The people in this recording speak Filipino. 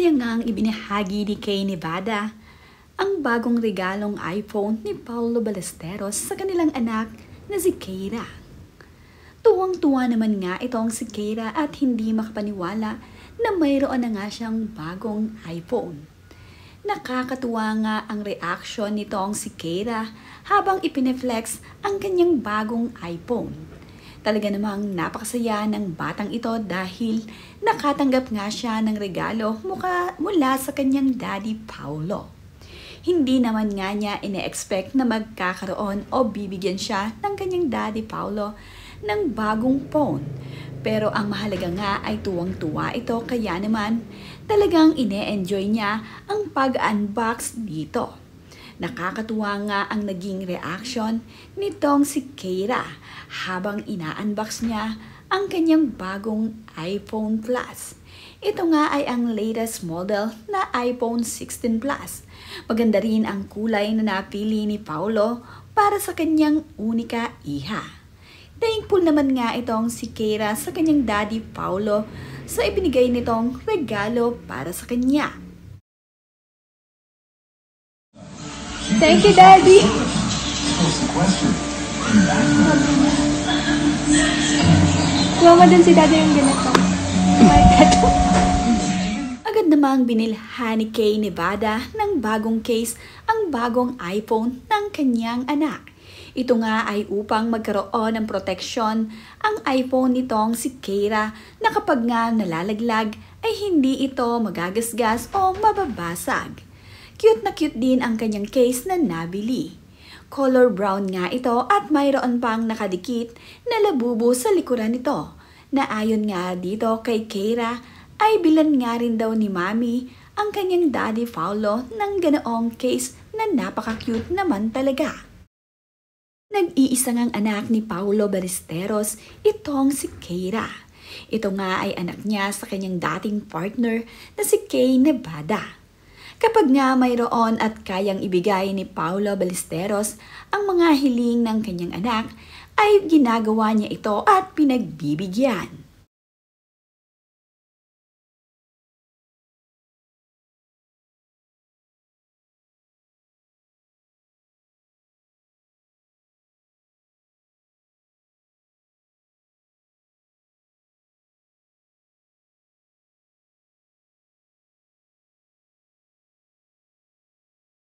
Masaya ngang ibinahagi ni Kay Nevada ang bagong regalong iPhone ni Paulo Ballesteros sa kanilang anak na si Keira. Tuwang-tuwa naman nga itong si Keira at hindi makapaniwala na mayroon na nga siyang bagong iPhone. Nakakatuwa nga ang reaksyon nitong si Keira habang ipineflex ang kanyang bagong iPhone. Talaga namang napakasaya ng batang ito dahil nakatanggap nga siya ng regalo mula sa kanyang daddy Paulo. Hindi naman nga niya ine-expect na magkakaroon o bibigyan siya ng kanyang daddy Paulo ng bagong phone. Pero ang mahalaga nga ay tuwang-tuwa ito kaya naman talagang ine-enjoy niya ang pag-unbox dito. Nakakatuwa nga ang naging reaction nitong si Keira habang ina-unbox niya ang kanyang bagong iPhone Plus. Ito nga ay ang latest model na iPhone 16 Plus. Maganda rin ang kulay na napili ni Paulo para sa kanyang unika iha. Thankful naman nga itong si Keira sa kanyang daddy Paulo sa ibinigay nitong regalo para sa kanya. Thank you, Daddy! Kuha mo din si Daddy yung ganito. Agad namang binilhan ni Kay Nevada ng bagong case ang bagong iPhone ng kanyang anak. Ito nga ay upang magkaroon ng proteksyon ang iPhone nitong si Keira na kapag nga nalalaglag ay hindi ito magagasgas o mababasag. Cute na cute din ang kanyang case na nabili. Color brown nga ito at mayroon pang nakadikit na labubo sa likuran nito na ayon nga dito kay Keira ay bilan nga rin daw ni Mami ang kanyang daddy Paulo ng ganoong case na napaka-cute naman talaga. Nag-iisa ngang anak ni Paulo Ballesteros itong si Keira. Ito nga ay anak niya sa kanyang dating partner na si Kay Nevada. Kapag nga mayroon at kayang ibigay ni Paulo Ballesteros ang mga hiling ng kanyang anak, ay ginagawa niya ito at pinagbibigyan.